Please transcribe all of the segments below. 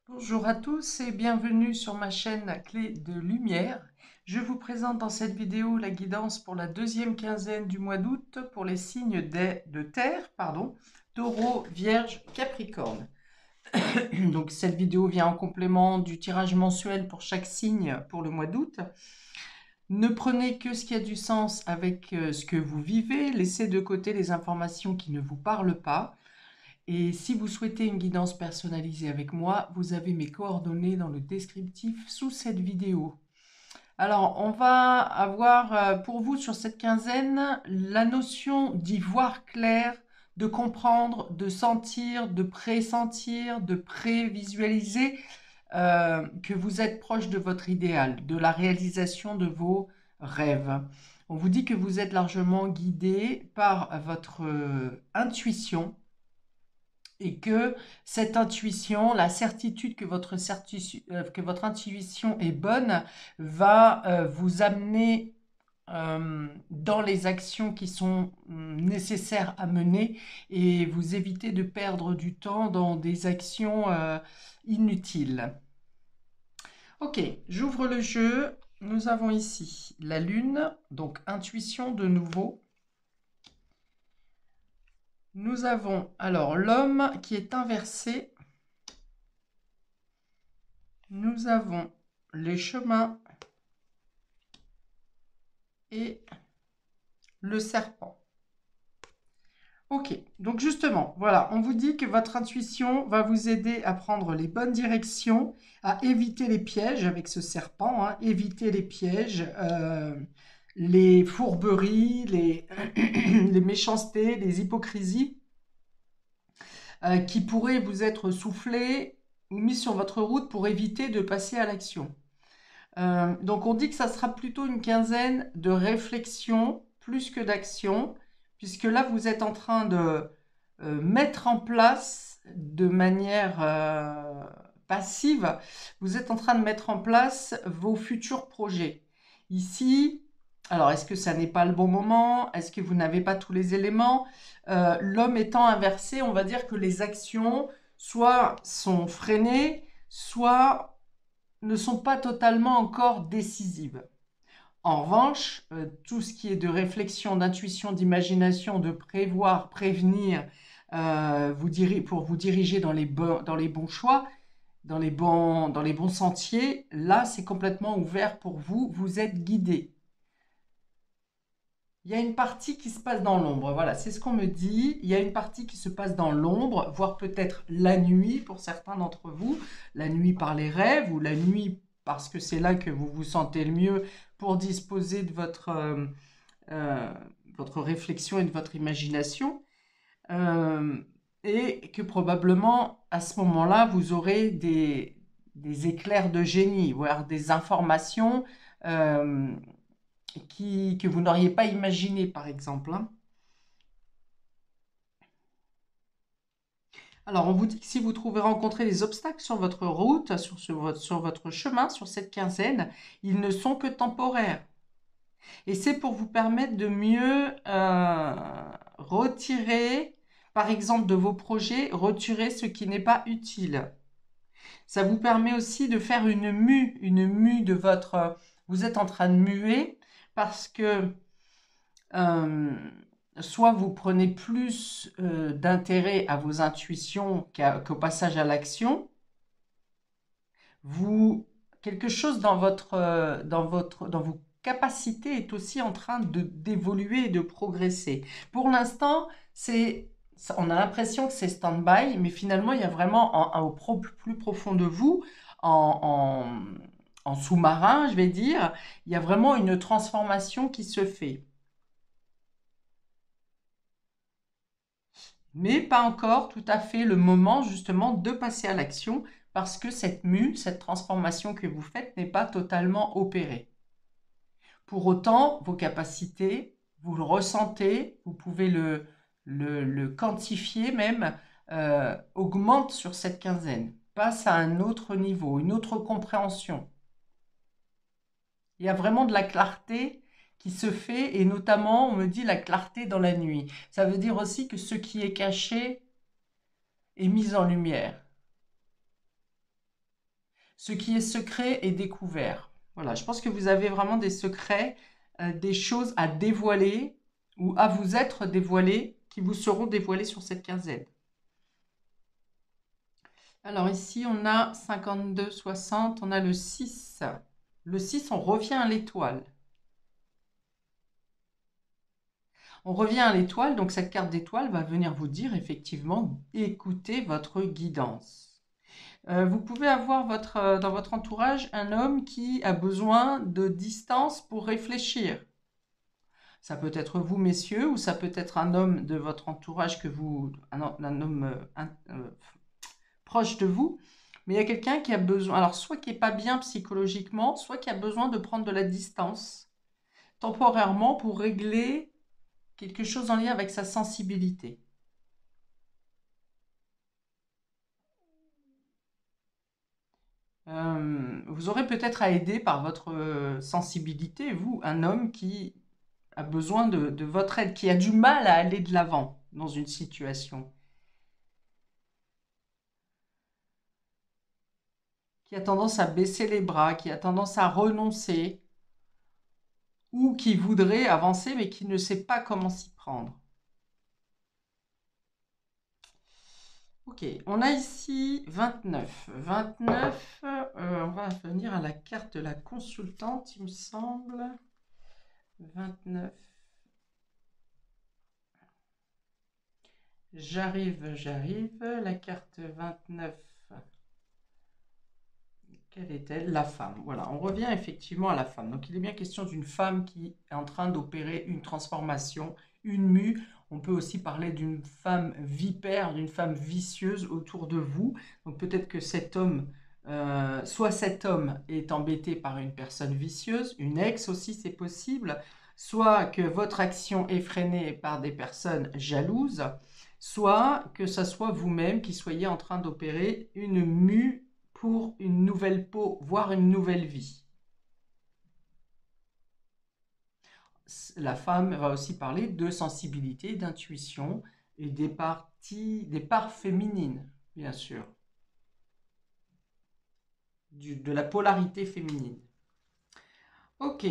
Bonjour à tous et bienvenue sur ma chaîne Clé de Lumière. Je vous présente dans cette vidéo la guidance pour la deuxième quinzaine du mois d'août pour les signes de terre, Taureau, Vierge, Capricorne. Donc cette vidéo vient en complément du tirage mensuel pour chaque signe pour le mois d'août. Ne prenez que ce qui a du sens avec ce que vous vivez, laissez de côté les informations qui ne vous parlent pas. Et si vous souhaitez une guidance personnalisée avec moi, vous avez mes coordonnées dans le descriptif sous cette vidéo. Alors, on va avoir pour vous sur cette quinzaine la notion d'y voir clair, de comprendre, de sentir, de pressentir, de prévisualiser que vous êtes proche de votre idéal, de la réalisation de vos rêves. On vous dit que vous êtes largement guidé par votre intuition, et que cette intuition, la certitude que votre intuition est bonne, va vous amener dans les actions qui sont nécessaires à mener et vous éviter de perdre du temps dans des actions inutiles. Ok, j'ouvre le jeu. Nous avons ici la Lune, donc intuition de nouveau. Nous avons alors l'homme qui est inversé. Nous avons les chemins et le serpent. Ok, donc justement, voilà, on vous dit que votre intuition va vous aider à prendre les bonnes directions, à éviter les pièges avec ce serpent, hein, éviter les pièges, les fourberies, les méchancetés, les hypocrisies qui pourraient vous être soufflées ou mises sur votre route pour éviter de passer à l'action. Donc on dit que ça sera plutôt une quinzaine de réflexion plus que d'action, puisque là vous êtes en train de mettre en place de manière passive, vous êtes en train de mettre en place vos futurs projets. Ici, alors est-ce que ça n'est pas le bon moment? Est-ce que vous n'avez pas tous les éléments? L'homme étant inversé, on va dire que les actions soit sont freinées, soit ne sont pas totalement encore décisives. En revanche, tout ce qui est de réflexion, d'intuition, d'imagination, de prévoir, prévenir, pour vous diriger dans les bons choix, dans les bons sentiers, là, c'est complètement ouvert pour vous, vous êtes guidé. Il y a une partie qui se passe dans l'ombre, voilà, c'est ce qu'on me dit. Il y a une partie qui se passe dans l'ombre, voire peut-être la nuit pour certains d'entre vous, la nuit par les rêves ou la nuit parce que c'est là que vous vous sentez le mieux pour disposer de euh, votre réflexion et de votre imagination. Euh, et que probablement à ce moment-là, vous aurez des éclairs de génie, voire des informations euh, que vous n'auriez pas imaginé, par exemple, hein. Alors, on vous dit que si vous trouvez rencontrer des obstacles sur votre route, sur votre chemin, sur cette quinzaine, ils ne sont que temporaires. Et c'est pour vous permettre de mieux retirer, par exemple, de vos projets, retirer ce qui n'est pas utile. Ça vous permet aussi de faire une mue de votre... Vous êtes en train de muer parce que euh, soit vous prenez plus d'intérêt à vos intuitions qu'au passage à l'action, vous quelque chose dans vos capacités est aussi en train d'évoluer et de progresser. Pour l'instant, on a l'impression que c'est stand-by, mais finalement, il y a vraiment plus profond de vous, en, en sous-marin, je vais dire, il y a vraiment une transformation qui se fait. Mais pas encore tout à fait le moment justement de passer à l'action parce que cette transformation que vous faites n'est pas totalement opérée. Pour autant, vos capacités, vous le ressentez, vous pouvez le quantifier même, augmentent sur cette quinzaine, passe à un autre niveau, une autre compréhension. Il y a vraiment de la clarté qui se fait, et notamment, on me dit la clarté dans la nuit. Ça veut dire aussi que ce qui est caché est mis en lumière. Ce qui est secret est découvert. Voilà, je pense que vous avez vraiment des secrets, des choses à dévoiler ou à vous être dévoilées qui vous seront dévoilées sur cette quinzaine. Alors ici, on a 52, 60, on a le 6. Le 6, on revient à l'étoile. On revient à l'étoile, donc cette carte d'étoile va venir vous dire effectivement, écoutez votre guidance. Vous pouvez avoir dans votre entourage un homme qui a besoin de distance pour réfléchir. Ça peut être vous, messieurs, ou ça peut être un homme de votre entourage un homme proche de vous. Mais il y a quelqu'un qui a besoin, alors soit qui n'est pas bien psychologiquement, soit qui a besoin de prendre de la distance temporairement pour régler quelque chose en lien avec sa sensibilité. Vous aurez peut-être à aider par votre sensibilité, vous, un homme qui a besoin de votre aide, qui a du mal à aller de l'avant dans une situation, qui a tendance à baisser les bras, qui a tendance à renoncer, ou qui voudrait avancer mais qui ne sait pas comment s'y prendre. Ok, on a ici 29. 29, on va venir à la carte de la consultante, il me semble. 29. J'arrive. La carte 29. Quelle est-elle? La femme. Voilà, on revient effectivement à la femme. Donc il est bien question d'une femme qui est en train d'opérer une transformation, une mue. On peut aussi parler d'une femme vipère, d'une femme vicieuse autour de vous. Donc peut-être que cet homme, soit cet homme est embêté par une personne vicieuse, une ex aussi c'est possible, soit que votre action est freinée par des personnes jalouses, soit que ce soit vous-même qui soyez en train d'opérer une mue pour une nouvelle peau, voire une nouvelle vie. La femme va aussi parler de sensibilité, d'intuition et des parts féminines, bien sûr, de la polarité féminine. Ok,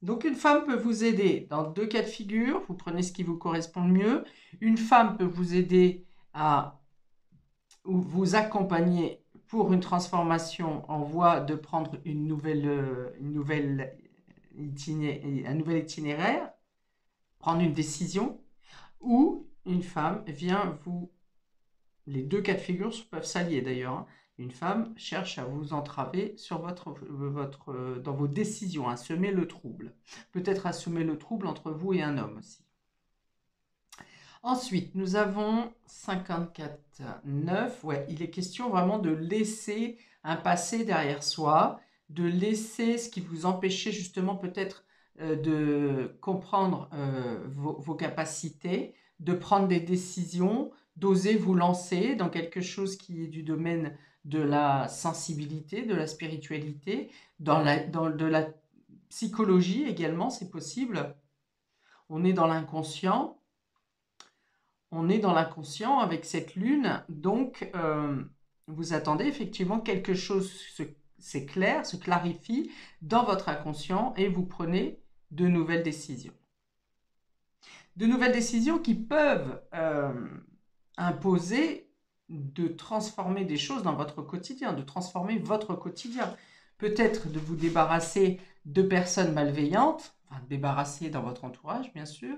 donc une femme peut vous aider dans deux cas de figure, vous prenez ce qui vous correspond le mieux. Une femme peut vous aider à vous accompagner pour une transformation en voie de prendre un nouvel itinéraire, prendre une décision, ou une femme vient vous... Les deux cas de figure peuvent s'allier d'ailleurs. Hein. Une femme cherche à vous entraver sur dans vos décisions, à semer le trouble. Peut-être à semer le trouble entre vous et un homme aussi. Ensuite, nous avons 54,9. Ouais, il est question vraiment de laisser un passé derrière soi, de laisser ce qui vous empêchait justement peut-être de comprendre vos capacités, de prendre des décisions, d'oser vous lancer dans quelque chose qui est du domaine de la sensibilité, de la spiritualité, de la psychologie également, c'est possible. On est dans l'inconscient. On est dans l'inconscient avec cette lune, donc vous attendez effectivement quelque chose s'éclaire, se clarifie dans votre inconscient et vous prenez de nouvelles décisions. De nouvelles décisions qui peuvent imposer de transformer des choses dans votre quotidien, de transformer votre quotidien. Peut-être de vous débarrasser de personnes malveillantes, enfin débarrasser dans votre entourage bien sûr,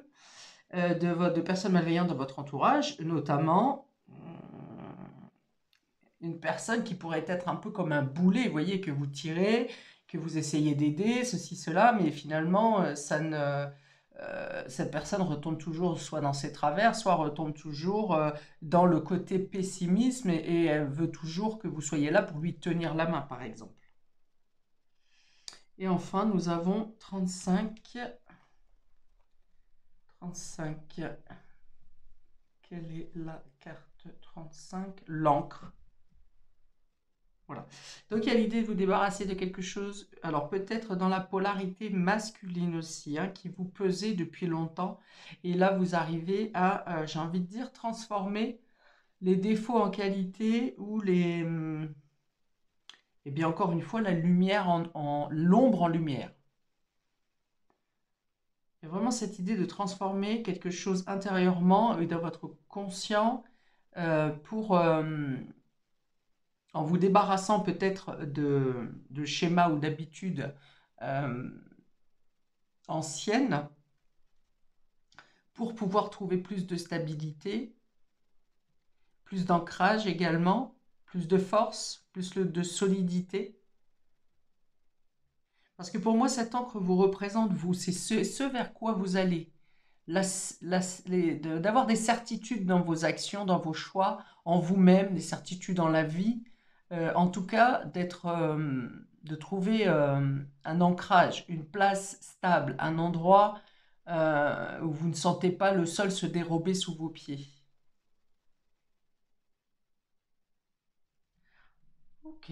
de personnes malveillantes dans votre entourage, notamment une personne qui pourrait être un peu comme un boulet, vous voyez, que vous tirez, que vous essayez d'aider, ceci, cela, mais finalement, cette personne retombe toujours soit dans ses travers, soit retombe toujours dans le côté pessimisme et elle veut toujours que vous soyez là pour lui tenir la main, par exemple. Et enfin, nous avons 35. 35. Quelle est la carte 35? L'encre. Voilà. Donc il y a l'idée de vous débarrasser de quelque chose, alors peut-être dans la polarité masculine aussi, hein, qui vous pesait depuis longtemps. Et là, vous arrivez à, j'ai envie de dire, transformer les défauts en qualité ou Et bien encore une fois, la lumière l'ombre en lumière. Il y a vraiment cette idée de transformer quelque chose intérieurement et dans votre conscient pour, en vous débarrassant peut-être de schémas ou d'habitudes euh, anciennes, pour pouvoir trouver plus de stabilité, plus d'ancrage également, plus de force, plus de solidité. Parce que pour moi, cette encre vous représente, vous, c'est ce vers quoi vous allez. D'avoir des certitudes dans vos actions, dans vos choix, en vous-même, des certitudes dans la vie. En tout cas, de trouver un ancrage, une place stable, un endroit où vous ne sentez pas le sol se dérober sous vos pieds. Ok.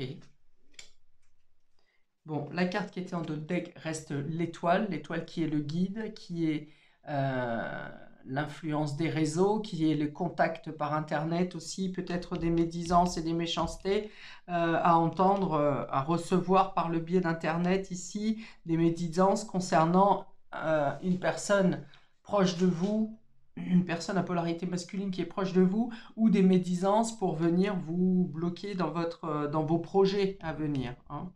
Bon, la carte qui était en dos de deck reste l'étoile qui est le guide, qui est euh, l'influence des réseaux, qui est le contact par Internet aussi, peut-être des médisances et des méchancetés à entendre, à recevoir par le biais d'Internet ici, des médisances concernant une personne proche de vous, une personne à polarité masculine qui est proche de vous, ou des médisances pour venir vous bloquer dans vos projets à venir, hein.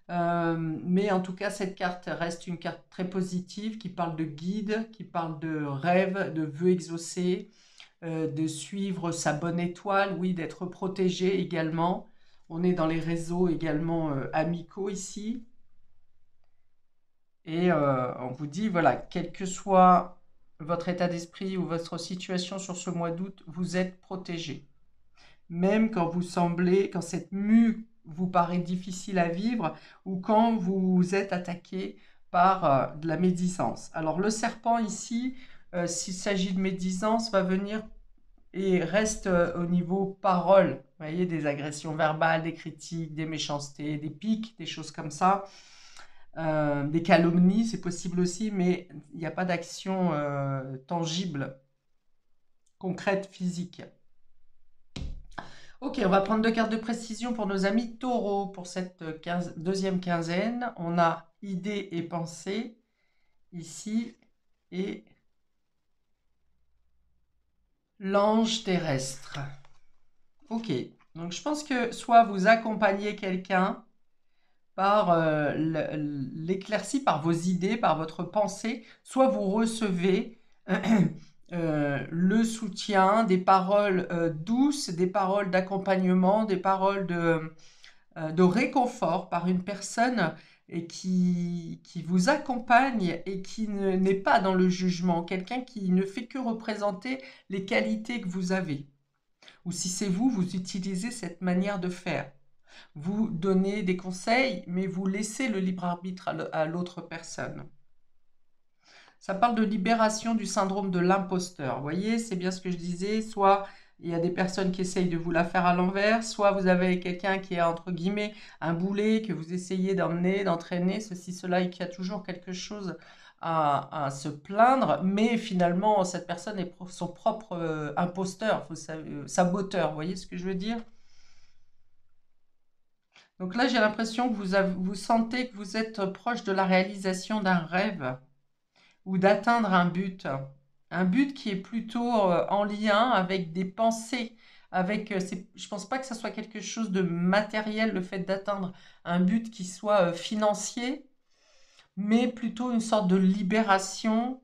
Mais en tout cas, cette carte reste une carte très positive qui parle de guide, qui parle de rêve, de vœux exaucés, de suivre sa bonne étoile, oui, d'être protégé également. On est dans les réseaux également amicaux ici. Et on vous dit, voilà, quel que soit votre état d'esprit ou votre situation sur ce mois d'août, vous êtes protégé. Même quand cette mue vous paraît difficile à vivre ou quand vous êtes attaqué par de la médisance. Alors le serpent ici, s'il s'agit de médisance, va venir et reste au niveau parole. Vous voyez, des agressions verbales, des critiques, des méchancetés, des piques, des choses comme ça. Des calomnies, c'est possible aussi, mais il n'y a pas d'action tangible, concrète, physique. Ok, on va prendre deux cartes de précision pour nos amis taureaux pour cette deuxième quinzaine. On a idées et pensées ici et l'ange terrestre. Ok, donc je pense que soit vous accompagnez quelqu'un par l'éclaircie, par vos idées, par votre pensée, soit vous recevez le soutien, des paroles douces, des paroles d'accompagnement, des paroles de réconfort par une personne et qui vous accompagne et qui n'est pas dans le jugement, quelqu'un qui ne fait que représenter les qualités que vous avez. Ou si c'est vous, vous utilisez cette manière de faire. Vous donnez des conseils, mais vous laissez le libre arbitre à l'autre personne. Ça parle de libération du syndrome de l'imposteur. Vous voyez, c'est bien ce que je disais. Soit il y a des personnes qui essayent de vous la faire à l'envers, soit vous avez quelqu'un qui est entre guillemets un boulet que vous essayez d'emmener, d'entraîner, ceci, cela, et qui a toujours quelque chose à se plaindre, mais finalement cette personne est son propre imposteur, saboteur. Vous voyez ce que je veux dire? Donc là, j'ai l'impression que vous sentez que vous êtes proche de la réalisation d'un rêve ou d'atteindre un but. Un but qui est plutôt en lien avec des pensées. Je ne pense pas que ça soit quelque chose de matériel, le fait d'atteindre un but qui soit financier, mais plutôt une sorte de libération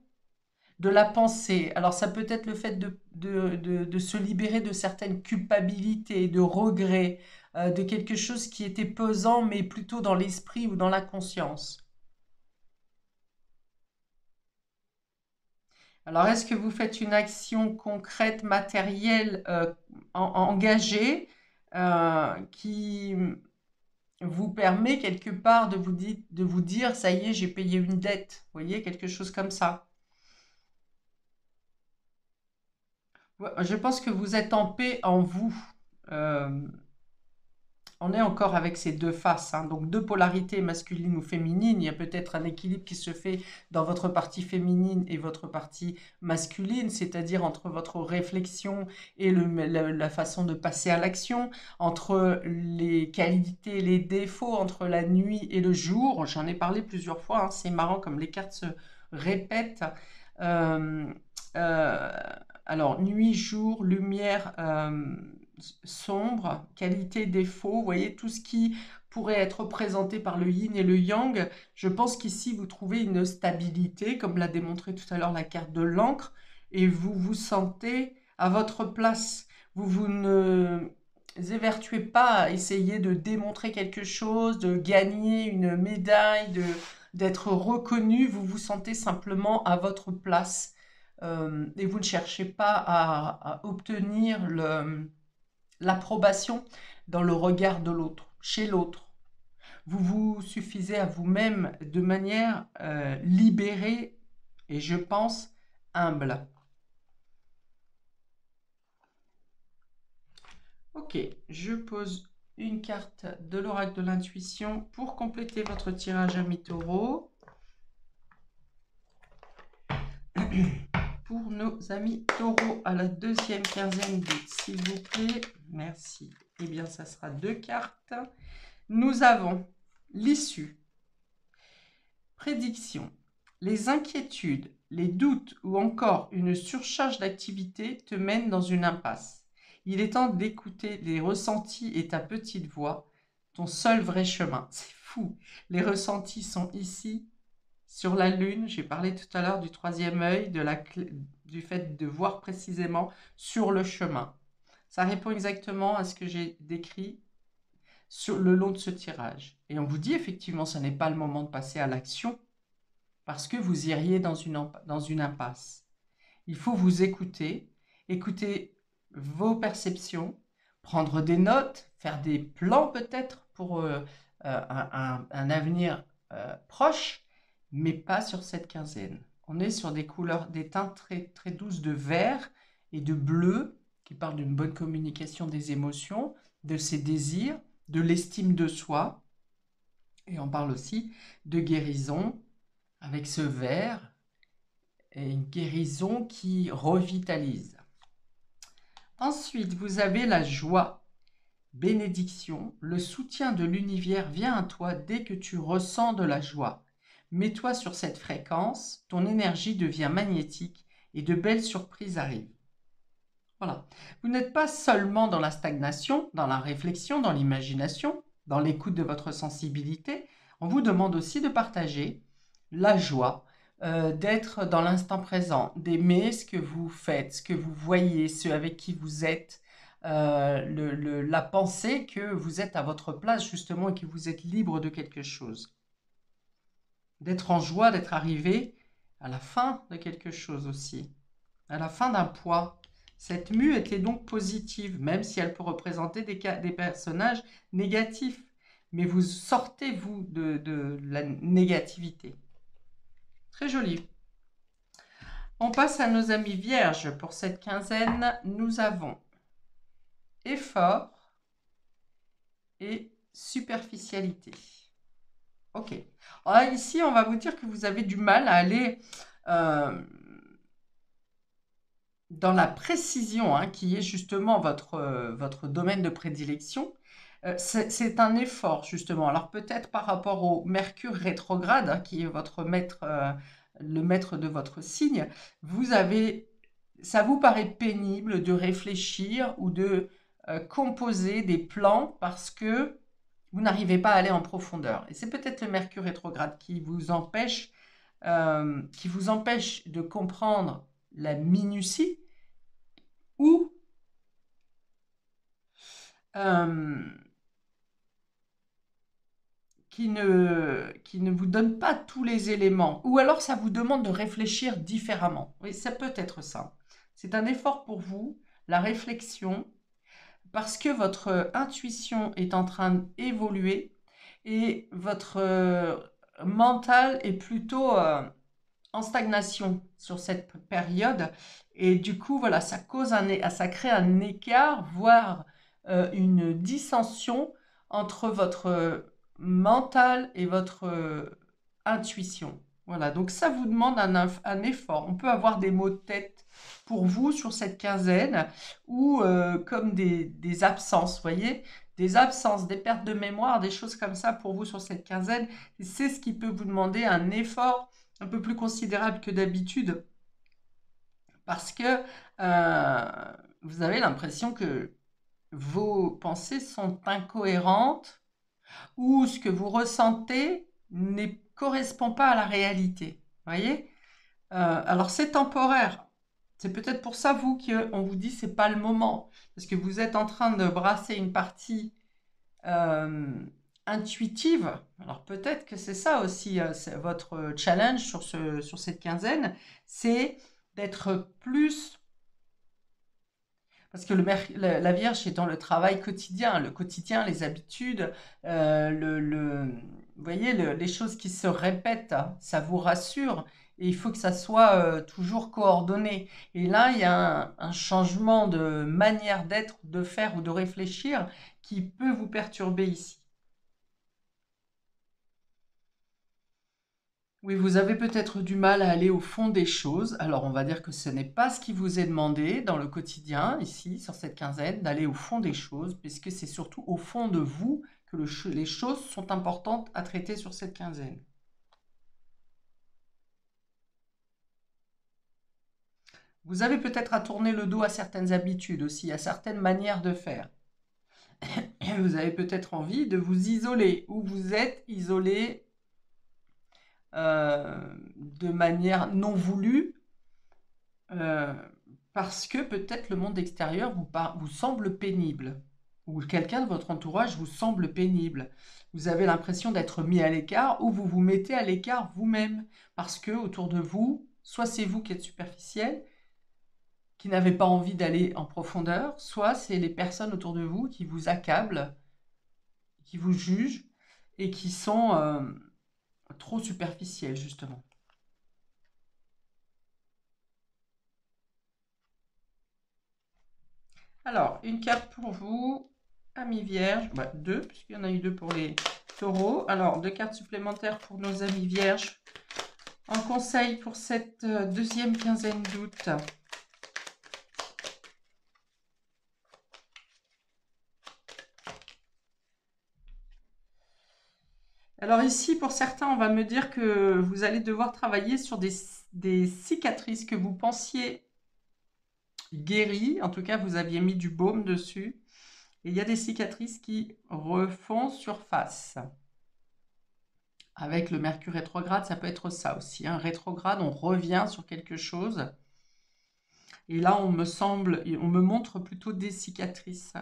de la pensée. Alors ça peut être le fait de se libérer de certaines culpabilités, de regrets, de quelque chose qui était pesant, mais plutôt dans l'esprit ou dans la conscience. Alors, est-ce que vous faites une action concrète, matérielle, engagée, qui vous permet quelque part de vous dire, ça y est, j'ai payé une dette, vous voyez, quelque chose comme ça. Ouais, je pense que vous êtes en paix en vous, euh, on est encore avec ces deux faces, hein, donc deux polarités masculines ou féminines. Il y a peut-être un équilibre qui se fait dans votre partie féminine et votre partie masculine, c'est-à-dire entre votre réflexion et la façon de passer à l'action, entre les qualités et les défauts, entre la nuit et le jour. J'en ai parlé plusieurs fois, hein, c'est marrant comme les cartes se répètent. Euh, euh, alors, nuit, jour, lumière, sombre, qualité, défaut, vous voyez, tout ce qui pourrait être représenté par le yin et le yang. Je pense qu'ici, vous trouvez une stabilité, comme l'a démontré tout à l'heure la carte de l'encre, et vous vous sentez à votre place. Vous ne évertuez pas à essayer de démontrer quelque chose, de gagner une médaille, d'être reconnu. Vous vous sentez simplement à votre place. Et vous ne cherchez pas à obtenir l'approbation dans le regard de l'autre, chez l'autre. Vous vous suffisez à vous-même de manière libérée et je pense humble. Ok, je pose une carte de l'oracle de l'intuition pour compléter votre tirage à mi-taureau. Pour nos amis taureaux à la deuxième quinzaine d'août, s'il vous plaît. Merci. Eh bien, ça sera 2 cartes. Nous avons l'issue. Prédiction. Les inquiétudes, les doutes ou encore une surcharge d'activité te mènent dans une impasse. Il est temps d'écouter les ressentis et ta petite voix, ton seul vrai chemin. C'est fou. Les ressentis sont ici, sur la lune. J'ai parlé tout à l'heure du troisième œil, du fait de voir précisément sur le chemin. Ça répond exactement à ce que j'ai décrit sur le long de ce tirage. Et on vous dit effectivement, ce n'est pas le moment de passer à l'action parce que vous iriez dans une impasse. Il faut vous écouter, écouter vos perceptions, prendre des notes, faire des plans peut-être pour un avenir proche, mais pas sur cette quinzaine. On est sur des couleurs, des teintes très, très douces de vert et de bleu qui parlent d'une bonne communication des émotions, de ses désirs, de l'estime de soi. Et on parle aussi de guérison avec ce vert et une guérison qui revitalise. Ensuite, vous avez la joie, bénédiction, le soutien de l'univers vient à toi dès que tu ressens de la joie. Mets-toi sur cette fréquence, ton énergie devient magnétique et de belles surprises arrivent. Voilà. Vous n'êtes pas seulement dans la stagnation, dans la réflexion, dans l'imagination, dans l'écoute de votre sensibilité. On vous demande aussi de partager la joie, d'être dans l'instant présent, d'aimer ce que vous faites, ce que vous voyez, ceux avec qui vous êtes, la pensée que vous êtes à votre place justement et que vous êtes libre de quelque chose. D'être en joie, d'être arrivé à la fin de quelque chose aussi, à la fin d'un poids. Cette mue était donc positive, même si elle peut représenter des personnages négatifs. Mais vous sortez, vous, de la négativité. Très joli. On passe à nos amis vierges. Pour cette quinzaine, nous avons effort et superficialité. Ok. Alors ici, on va vous dire que vous avez du mal à aller dans la précision, hein, qui est justement votre domaine de prédilection. C'est un effort, justement. Alors peut-être par rapport au Mercure rétrograde, hein, qui est votre maître, le maître de votre signe, ça vous paraît pénible de réfléchir ou de composer des plans parce que vous n'arrivez pas à aller en profondeur. Et c'est peut-être le Mercure rétrograde qui vous empêche de comprendre la minutie ou qui ne vous donne pas tous les éléments. Ou alors ça vous demande de réfléchir différemment. Oui, ça peut être ça. C'est un effort pour vous, la réflexion, parce que votre intuition est en train d'évoluer et votre mental est plutôt en stagnation sur cette période. Et du coup, voilà, ça crée un écart, voire une dissension entre votre mental et votre intuition. Voilà, donc ça vous demande un effort. On peut avoir des maux de tête pour vous sur cette quinzaine ou comme des absences, voyez, des absences, des pertes de mémoire, des choses comme ça pour vous sur cette quinzaine. C'est ce qui peut vous demander un effort un peu plus considérable que d'habitude parce que vous avez l'impression que vos pensées sont incohérentes ou ce que vous ressentez ne correspond pas à la réalité. Voyez? Alors c'est temporaire. C'est peut-être pour ça, vous, qu'on vous dit c'est pas le moment. Parce que vous êtes en train de brasser une partie intuitive. Alors peut-être que c'est ça aussi, c'est votre challenge sur cette quinzaine, c'est d'être plus... Parce que la Vierge est dans le travail quotidien, le quotidien, les habitudes, vous voyez, les choses qui se répètent, hein, ça vous rassure. Et il faut que ça soit toujours coordonné. Et là, il y a un changement de manière d'être, de faire ou de réfléchir qui peut vous perturber ici. Oui, vous avez peut-être du mal à aller au fond des choses. Alors, on va dire que ce n'est pas ce qui vous est demandé dans le quotidien, ici, sur cette quinzaine, d'aller au fond des choses, puisque c'est surtout au fond de vous que les choses sont importantes à traiter sur cette quinzaine. Vous avez peut-être à tourner le dos à certaines habitudes aussi, à certaines manières de faire. Vous avez peut-être envie de vous isoler, ou vous êtes isolé de manière non voulue, parce que peut-être le monde extérieur vous semble pénible, ou quelqu'un de votre entourage vous semble pénible. Vous avez l'impression d'être mis à l'écart, ou vous vous mettez à l'écart vous-même, parce que autour de vous, soit c'est vous qui êtes superficiel, qui n'avez pas envie d'aller en profondeur, soit c'est les personnes autour de vous qui vous accablent, qui vous jugent, et qui sont trop superficielles, justement. Alors, une carte pour vous, amis vierges, deux, puisqu'il y en a eu deux pour les taureaux. Alors, deux cartes supplémentaires pour nos amis vierges. En conseil pour cette deuxième quinzaine d'août. Alors ici, pour certains, on va me dire que vous allez devoir travailler sur des cicatrices que vous pensiez guéries. En tout cas, vous aviez mis du baume dessus. Et il y a des cicatrices qui refont surface. Avec le Mercure rétrograde, ça peut être ça aussi. Un rétrograde, on revient sur quelque chose. Et là, on me montre plutôt des cicatrices.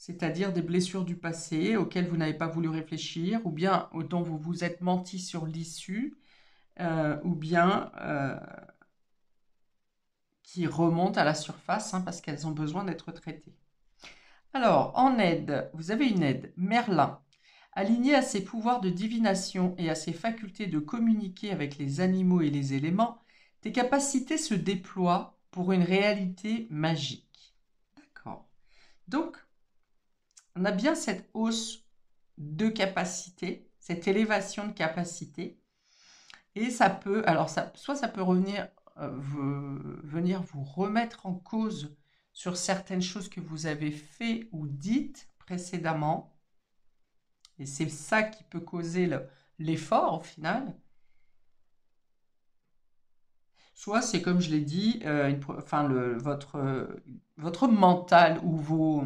C'est-à-dire des blessures du passé auxquelles vous n'avez pas voulu réfléchir, ou bien dont vous vous êtes menti sur l'issue, ou bien qui remontent à la surface hein, parce qu'elles ont besoin d'être traitées. Alors, en aide, vous avez une aide, Merlin. Aligné à ses pouvoirs de divination et à ses facultés de communiquer avec les animaux et les éléments, tes capacités se déploient pour une réalité magique. D'accord. Donc, on a bien cette hausse de capacité, cette élévation de capacité. Et ça peut, alors soit ça peut venir vous remettre en cause sur certaines choses que vous avez fait ou dites précédemment. Et c'est ça qui peut causer l'effort au final. Soit c'est comme je l'ai dit, votre mental ou vos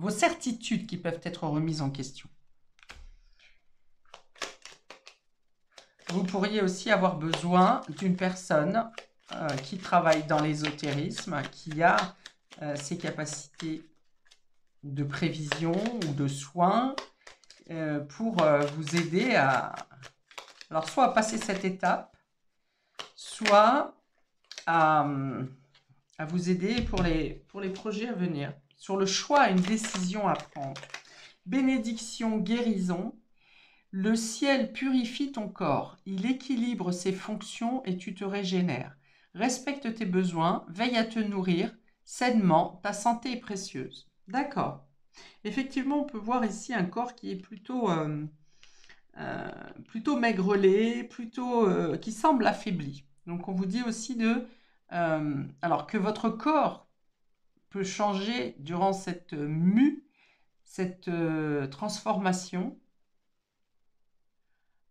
certitudes qui peuvent être remises en question. Vous pourriez aussi avoir besoin d'une personne qui travaille dans l'ésotérisme, qui a ses capacités de prévision ou de soins pour vous aider alors soit à passer cette étape, soit à vous aider pour les projets à venir, sur le choix, une décision à prendre. Bénédiction, guérison. Le ciel purifie ton corps, il équilibre ses fonctions et tu te régénères. Respecte tes besoins, veille à te nourrir sainement, ta santé est précieuse. D'accord. Effectivement, on peut voir ici un corps qui est plutôt maigrelet, qui semble affaibli. Donc on vous dit aussi alors que votre corps peut changer durant cette cette transformation,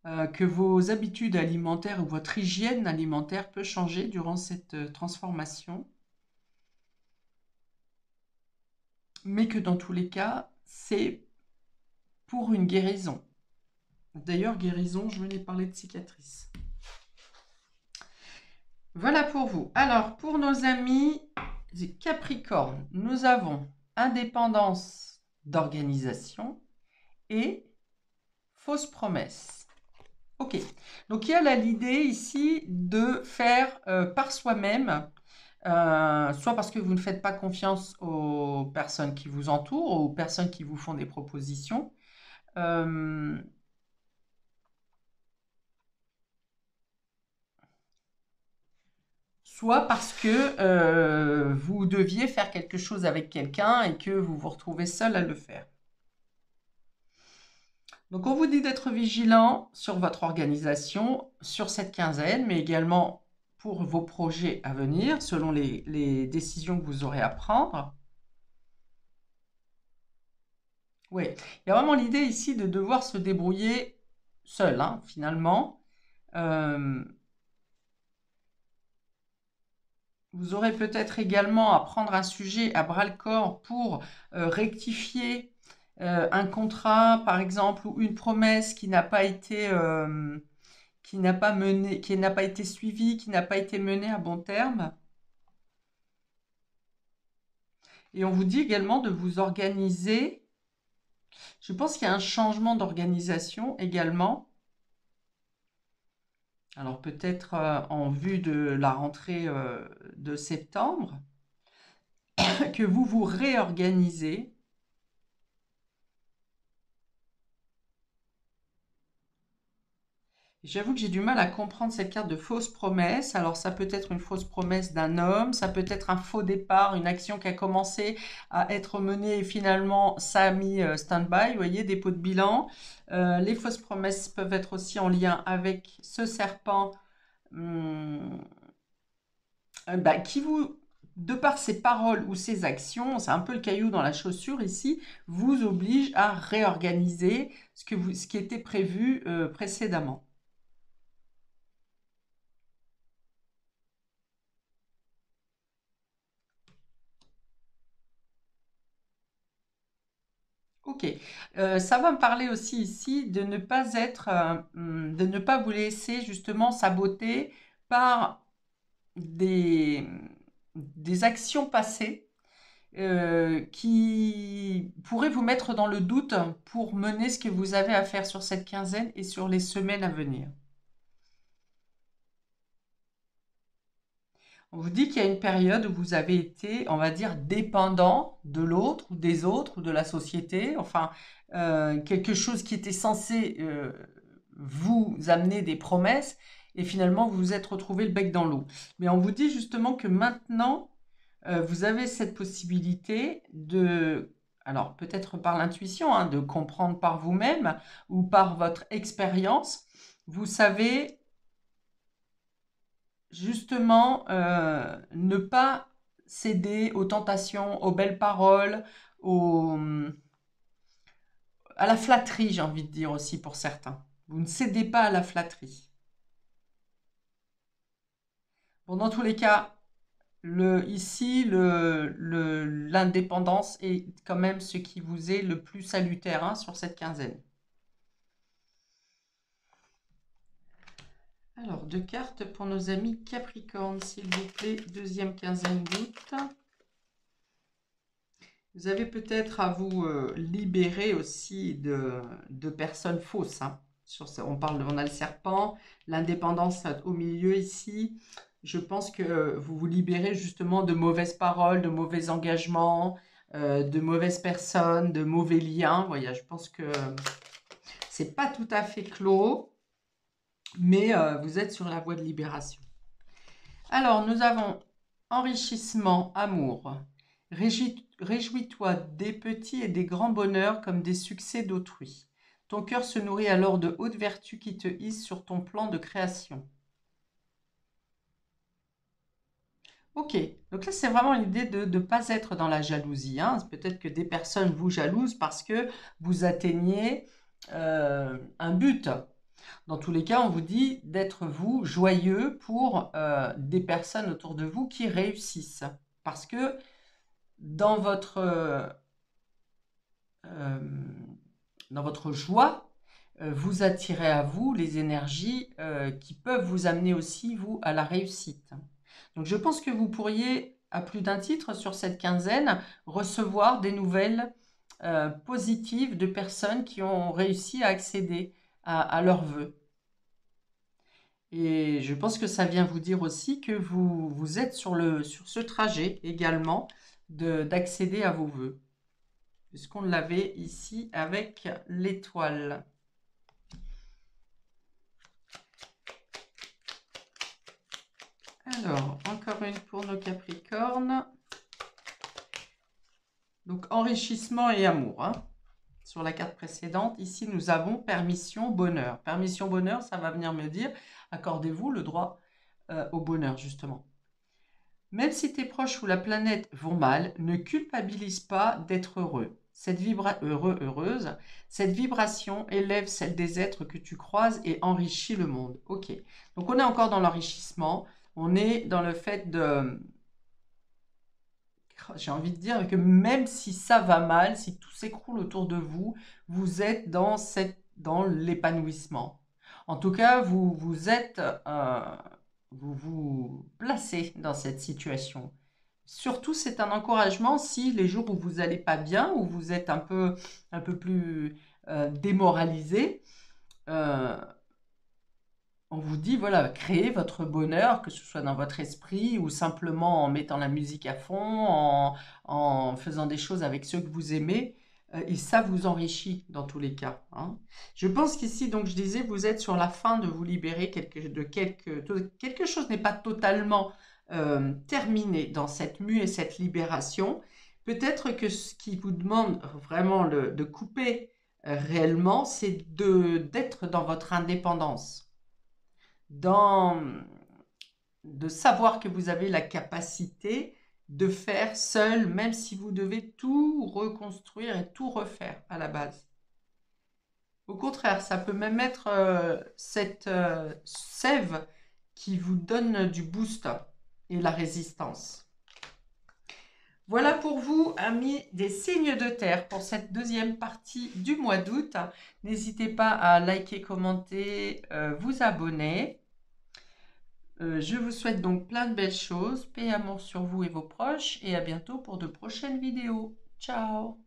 que vos habitudes alimentaires ou votre hygiène alimentaire peut changer durant cette transformation, mais que dans tous les cas, c'est pour une guérison. D'ailleurs, guérison, je venais parler de cicatrices. Voilà pour vous. Alors, pour nos amis Capricorne, nous avons indépendance d'organisation et fausse promesse. Ok, donc il y a l'idée ici de faire par soi-même, soit parce que vous ne faites pas confiance aux personnes qui vous entourent, aux personnes qui vous font des propositions, soit parce que vous deviez faire quelque chose avec quelqu'un et que vous vous retrouvez seul à le faire. Donc on vous dit d'être vigilant sur votre organisation, sur cette quinzaine, mais également pour vos projets à venir, selon les décisions que vous aurez à prendre. Oui, il y a vraiment l'idée ici de devoir se débrouiller seul, hein, finalement. Vous aurez peut-être également à prendre un sujet à bras-le-corps pour rectifier un contrat, par exemple, ou une promesse qui n'a pas été, qui n'a pas été suivie, qui n'a pas été menée à bon terme. Et on vous dit également de vous organiser. Je pense qu'il y a un changement d'organisation également. Alors peut-être en vue de la rentrée de septembre, que vous vous réorganisez. J'avoue que j'ai du mal à comprendre cette carte de fausse promesse. Alors ça peut être une fausse promesse d'un homme, ça peut être un faux départ, une action qui a commencé à être menée et finalement ça a mis stand-by, vous voyez, dépôt de bilan. Les fausses promesses peuvent être aussi en lien avec ce serpent qui vous, de par ses paroles ou ses actions, c'est un peu le caillou dans la chaussure ici, vous oblige à réorganiser ce qui était prévu précédemment. Ok. Ça va me parler aussi ici de ne pas de ne pas vous laisser justement saboter par des, des actions passées qui pourraient vous mettre dans le doute pour mener ce que vous avez à faire sur cette quinzaine et sur les semaines à venir. On vous dit qu'il y a une période où vous avez été, on va dire, dépendant de l'autre ou des autres ou de la société, enfin, quelque chose qui était censé vous amener des promesses et finalement vous vous êtes retrouvé le bec dans l'eau. Mais on vous dit justement que maintenant, vous avez cette possibilité de, alors peut-être par l'intuition, hein, de comprendre par vous-même ou par votre expérience, vous savez justement ne pas céder aux tentations, aux belles paroles, à la flatterie, j'ai envie de dire aussi pour certains. Vous ne cédez pas à la flatterie. Bon, dans tous les cas, ici, l'indépendance est quand même ce qui vous est le plus salutaire hein, sur cette quinzaine. Alors, deux cartes pour nos amis Capricorne, s'il vous plaît, deuxième quinzaine d'août. Vous avez peut-être à vous libérer aussi de personnes fausses. Hein. On a le serpent, l'indépendance au milieu ici. Je pense que vous vous libérez justement de mauvaises paroles, de mauvais engagements, de mauvaises personnes, de mauvais liens. Voyez, je pense que c'est pas tout à fait clos, mais vous êtes sur la voie de libération. Alors, nous avons enrichissement, amour, Réjouis-toi des petits et des grands bonheurs comme des succès d'autrui. Ton cœur se nourrit alors de hautes vertus qui te hissent sur ton plan de création. Ok, donc là c'est vraiment l'idée de ne pas être dans la jalousie, hein. Peut-être que des personnes vous jalousent parce que vous atteignez un but. Dans tous les cas, on vous dit d'être vous joyeux pour des personnes autour de vous qui réussissent. Parce que dans votre joie, vous attirez à vous les énergies qui peuvent vous amener aussi, vous, à la réussite. Donc je pense que vous pourriez, à plus d'un titre sur cette quinzaine, recevoir des nouvelles positives de personnes qui ont réussi à accéder à leurs vœux. Et je pense que ça vient vous dire aussi que vous êtes sur ce trajet également d'accéder à vos vœux. Puisqu'on l'avait ici avec l'étoile. Alors, encore une pour nos Capricornes. Donc, enrichissement et amour. Hein. Sur la carte précédente, ici, nous avons permission, bonheur. Permission, bonheur, ça va venir me dire, accordez-vous le droit au bonheur, justement. Même si tes proches ou la planète vont mal, ne culpabilise pas d'être heureux. Heureuse, cette vibration élève celle des êtres que tu croises et enrichit le monde. Ok, donc on est encore dans l'enrichissement, on est dans le fait de... J'ai envie de dire que même si ça va mal, si tout s'écroule autour de vous, vous êtes dans l'épanouissement. En tout cas, vous vous placez dans cette situation. Surtout, c'est un encouragement si les jours où vous n'allez pas bien, où vous êtes un peu plus démoralisé, on vous dit, voilà, créez votre bonheur, que ce soit dans votre esprit ou simplement en mettant la musique à fond, en faisant des choses avec ceux que vous aimez. Et ça vous enrichit dans tous les cas. Hein. Je pense qu'ici, donc je disais, vous êtes sur la fin de vous libérer. Quelque chose n'est pas totalement terminé dans cette mue et cette libération. Peut-être que ce qui vous demande vraiment de couper réellement, c'est d'être dans votre indépendance. De savoir que vous avez la capacité de faire seul, même si vous devez tout reconstruire et tout refaire à la base. Au contraire, ça peut même être cette sève qui vous donne du boost et la résistance. Voilà pour vous, amis des signes de terre, pour cette deuxième partie du mois d'août. N'hésitez pas à liker, commenter, vous abonner. Je vous souhaite donc plein de belles choses, paix et amour sur vous et vos proches, et à bientôt pour de prochaines vidéos. Ciao!